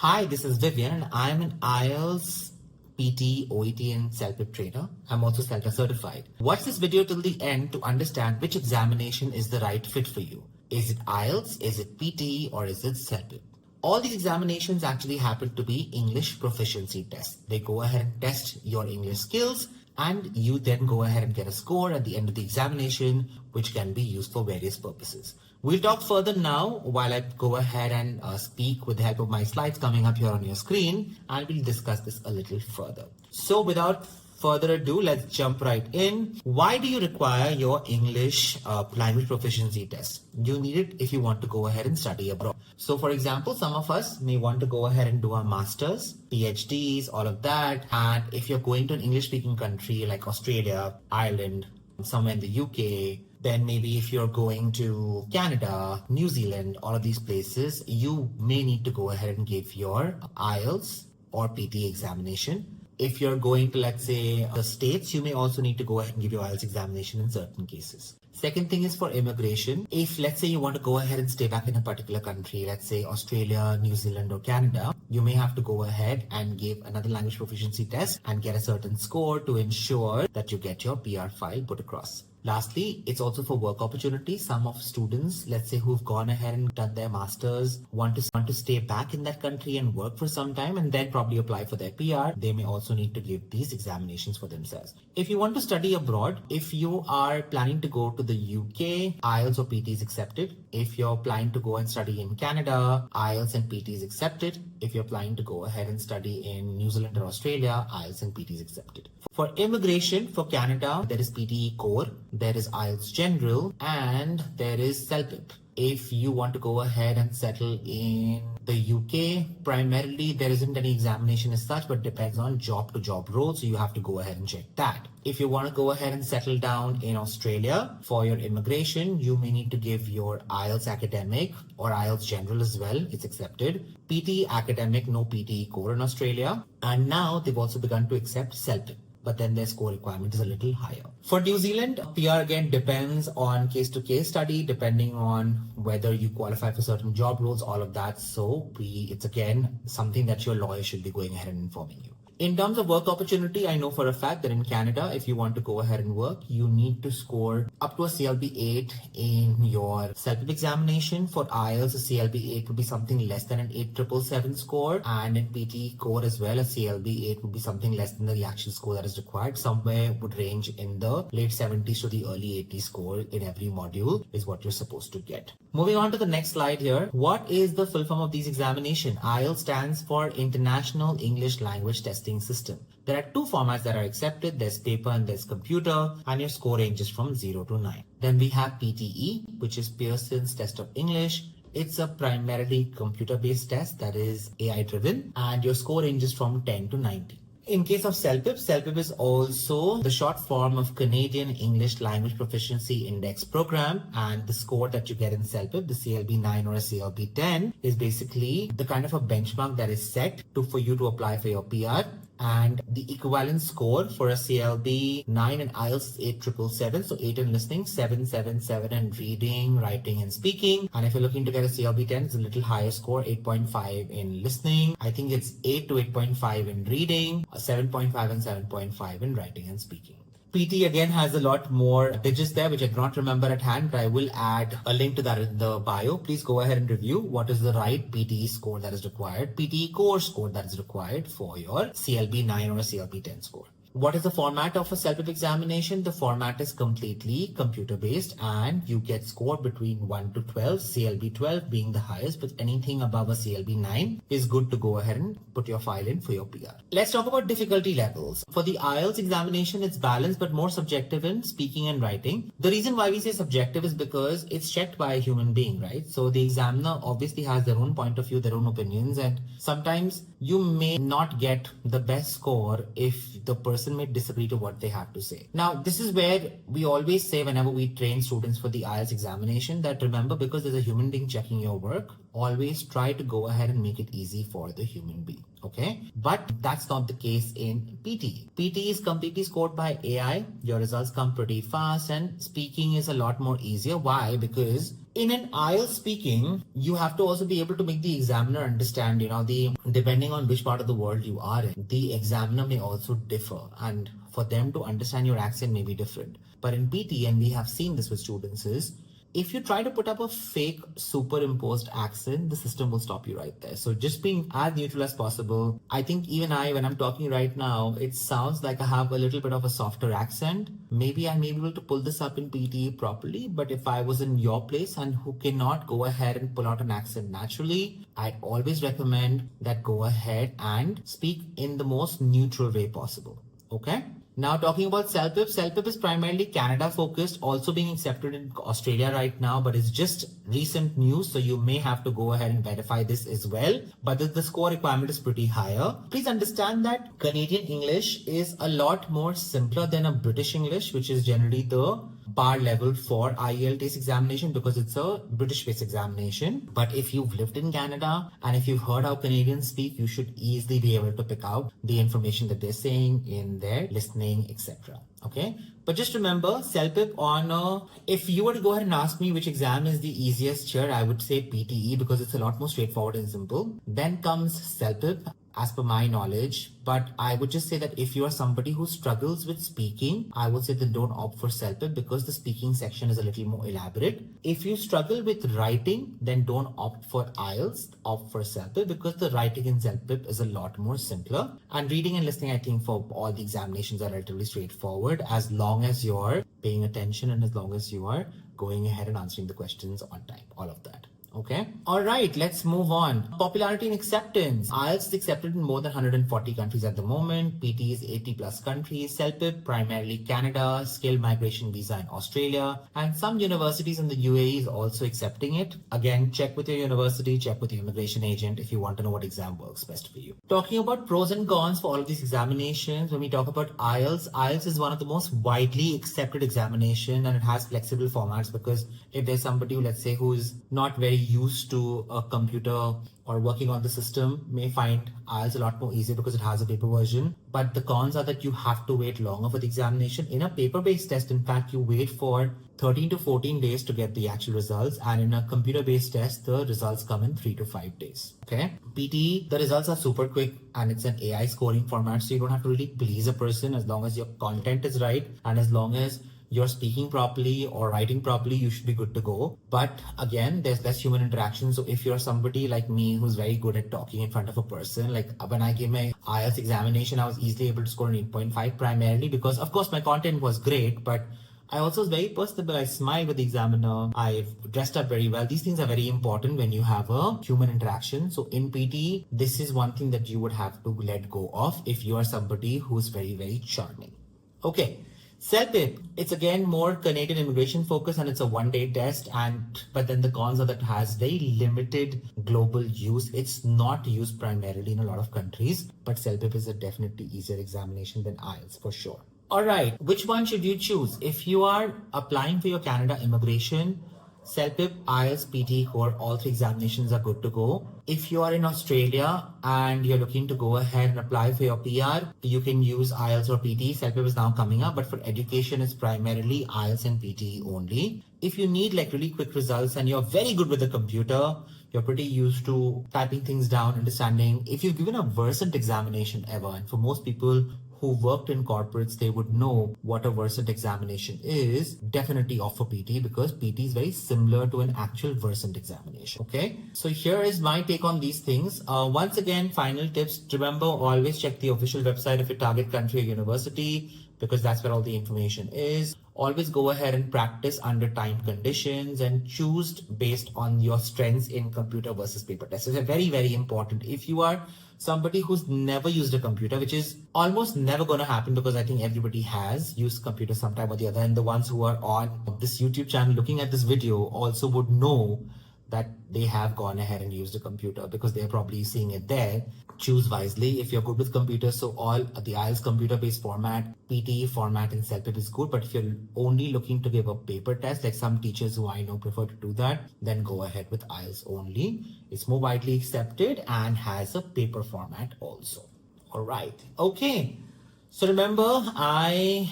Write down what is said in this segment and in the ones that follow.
Hi, this is Vivian, and I'm an IELTS, PT, OET, and CELPIP trainer. I'm also CELTA certified. Watch this video till the end to understand which examination is the right fit for you. Is it IELTS, is it PT, or is it CELPIP? All these examinations actually happen to be English proficiency tests. They go ahead and test your English skills, and you then go ahead and get a score at the end of the examination, which can be used for various purposes. We'll talk further now while I go ahead and speak with the help of my slides coming up here on your screen, and we'll discuss this a little further. So without further ado, let's jump right in. Why do you require your English language proficiency test? You need it if you want to go ahead and study abroad. So for example, some of us may want to go ahead and do our masters, PhDs, all of that. And if you're going to an English speaking country like Australia, Ireland, somewhere in the UK, then maybe if you're going to Canada, New Zealand, all of these places, you may need to go ahead and give your IELTS or PT examination. If you're going to, let's say, the States, you may also need to go ahead and give your IELTS examination in certain cases. Second thing is for immigration. If, let's say, you want to go ahead and stay back in a particular country, let's say Australia, New Zealand, or Canada, you may have to go ahead and give another language proficiency test and get a certain score to ensure that you get your PR file put across. Lastly, it's also for work opportunities. Some of students, let's say, who've gone ahead and done their masters, want to stay back in that country and work for some time and then probably apply for their PR. They may also need to give these examinations for themselves. If you want to study abroad, if you are planning to go to the UK, IELTS or PT is accepted. If you're planning to go and study in Canada, IELTS and PT is accepted. If you're planning to go ahead and study in New Zealand or Australia, IELTS and PT is accepted. For immigration, for Canada, there is PTE Core, there is IELTS General, and there is CELPIP. If you want to go ahead and settle in the UK, primarily there isn't any examination as such, but depends on job to job role, so you have to go ahead and check that. If you want to go ahead and settle down in Australia for your immigration, you may need to give your IELTS Academic or IELTS General as well. It's accepted. PT Academic, no PTE Core in Australia. And now they've also begun to accept CELPIP, but then their score requirement is a little higher. For New Zealand, PR again depends on case-to-case study, depending on whether you qualify for certain job roles, all of that. So it's again something that your lawyer should be going ahead and informing you. In terms of work opportunity, I know for a fact that in Canada, if you want to go ahead and work, you need to score up to a CLB 8 in your CELPIP examination. For IELTS, a CLB 8 would be something less than an 8777 score. And in PT Core as well, a CLB 8 would be something less than the actual score that is required. Somewhere would range in the late 70s to the early 80s score in every module is what you're supposed to get. Moving on to the next slide here. What is the full form of these examinations? IELTS stands for International English Language Testing System. There are two formats that are accepted. There's paper and there's computer, and your score ranges from 0 to 9. Then we have PTE, which is Pearson's Test of English. It's a primarily computer-based test that is AI-driven, and your score ranges from 10 to 90. In case of CELPIP, CELPIP is also the short form of Canadian English Language Proficiency Index Program, and the score that you get in CELPIP, the CLB 9 or a CLB 10, is basically the kind of a benchmark that is set for you to apply for your PR. And the equivalent score for a CLB 9 and IELTS 8777, so 8 in listening, 777 in reading, writing, and speaking. And if you're looking to get a CLB 10, it's a little higher score, 8.5 in listening. I think it's 8 to 8.5 in reading, 7.5 and 7.5 in writing and speaking. PT again has a lot more digits there, which I do not remember at hand, but I will add a link to that in the bio. Please go ahead and review what is the right PTE score that is required, PTE Core score that is required for your CLB 9 or a CLB 10 score. What is the format of a CELPIP examination? The format is completely computer-based, and you get scored between 1 to 12, CLB 12 being the highest, but anything above a CLB 9 is good to go ahead and put your file in for your PR. Let's talk about difficulty levels. For the IELTS examination, it's balanced but more subjective in speaking and writing. The reason why we say subjective is because it's checked by a human being, right? So the examiner obviously has their own point of view, their own opinions, and sometimes you may not get the best score if the person may disagree to what they have to say. Now, this is where we always say whenever we train students for the IELTS examination that remember, because there's a human being checking your work, always try to go ahead and make it easy for the human being. Okay, but that's not the case in PT. PT is completely scored by AI. Your results come pretty fast, and speaking is a lot more easier. Why? Because In an IELTS speaking, you have to also be able to make the examiner understand, depending on which part of the world you are in, the examiner may also differ, and for them to understand your accent may be different. But in PT, and we have seen this with students, is if you try to put up a fake superimposed accent, the system will stop you right there. So just being as neutral as possible. I think even when I'm talking right now, it sounds like I have a little bit of a softer accent. Maybe I may be able to pull this up in PTE properly, but if I was in your place and who cannot go ahead and pull out an accent naturally, I'd always recommend that go ahead and speak in the most neutral way possible. Okay? Now talking about CELPIP, CELPIP is primarily Canada focused, also being accepted in Australia right now, but it's just recent news, so you may have to go ahead and verify this as well. But the score requirement is pretty higher. Please understand that Canadian English is a lot more simpler than a British English, which is generally the bar level for IELTS examination because it's a British based examination. But if you've lived in Canada and if you've heard how Canadians speak, you should easily be able to pick out the information that they're saying in their listening, etc. Okay, but just remember CELPIP on if you were to go ahead and ask me which exam is the easiest here, I would say PTE because it's a lot more straightforward and simple. Then comes CELPIP as per my knowledge, but I would just say that if you are somebody who struggles with speaking, I would say that don't opt for CELPIP because the speaking section is a little more elaborate. If you struggle with writing, then don't opt for IELTS, opt for CELPIP because the writing in CELPIP is a lot more simpler. And reading and listening, I think for all the examinations are relatively straightforward as long as you're paying attention and as long as you are going ahead and answering the questions on time, all of that. Okay. All right. Let's move on. Popularity and acceptance. IELTS is accepted in more than 140 countries at the moment. PT is 80 plus countries. CELPIP primarily Canada, skilled migration visa in Australia, and some universities in the UAE is also accepting it. Again, check with your university, check with your immigration agent if you want to know what exam works best for you. Talking about pros and cons for all of these examinations, when we talk about IELTS, IELTS is one of the most widely accepted examination and it has flexible formats because if there's somebody who, let's say, who's not very used to a computer or working on the system may find IELTS a lot more easier because it has a paper version. But the cons are that you have to wait longer for the examination. In a paper-based test, in fact, you wait for 13 to 14 days to get the actual results. And in a computer-based test, the results come in 3 to 5 days. Okay. PT, the results are super quick and it's an AI scoring format. So you don't have to really please a person as long as your content is right and as long as you're speaking properly or writing properly, you should be good to go. But again, there's less human interaction. So if you're somebody like me who's very good at talking in front of a person, like when I gave my IELTS examination, I was easily able to score an 8.5 primarily because of course my content was great, but I also was very personable. I smiled with the examiner. I dressed up very well. These things are very important when you have a human interaction. So in PT, this is one thing that you would have to let go of if you are somebody who's very, very charming. Okay. CELPIP, it's again more Canadian immigration focus and it's a one-day test but then the cons are that it has very limited global use. It's not used primarily in a lot of countries, but CELPIP is a definitely easier examination than IELTS for sure. All right, which one should you choose? If you are applying for your Canada immigration, CELPIP, IELTS, PT, core, all three examinations are good to go. If you are in Australia and you're looking to go ahead and apply for your PR, you can use IELTS or PT. CELPIP is now coming up, but for education, it's primarily IELTS and PT only. If you need like really quick results and you're very good with the computer, you're pretty used to typing things down, understanding. If you've given a versant examination ever, and for most people who worked in corporates, they would know what a versant examination is. Definitely opt for PT because PT is very similar to an actual versant examination. Okay, so here is my take on these things. Once again, final tips. Remember, always check the official website of your target country or university because that's where all the information is. Always go ahead and practice under time conditions and choose based on your strengths in computer versus paper tests. It's very, very important. If you are somebody who's never used a computer, which is almost never going to happen because I think everybody has used computer sometime or the other, and the ones who are on this YouTube channel looking at this video also would know that they have gone ahead and used a computer because they're probably seeing it there. Choose wisely if you're good with computers. So all the IELTS computer-based format, PTE format and CELPIP is good. But if you're only looking to give a paper test, like some teachers who I know prefer to do that, then go ahead with IELTS only. It's more widely accepted and has a paper format also. All right. Okay. So remember, I'm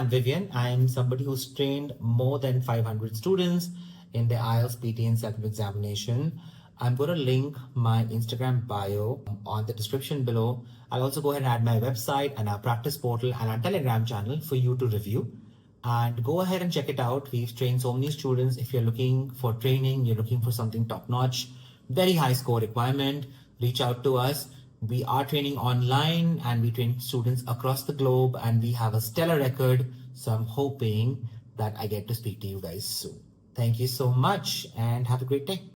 Vivian. I'm somebody who's trained more than 500 students in the IELTS, PTE, and CELPIP examination. I'm going to link my Instagram bio on the description below. I'll also go ahead and add my website and our practice portal and our Telegram channel for you to review. And go ahead and check it out. We've trained so many students. If you're looking for training, you're looking for something top notch, very high score requirement, reach out to us. We are training online and we train students across the globe and we have a stellar record. So I'm hoping that I get to speak to you guys soon. Thank you so much and have a great day.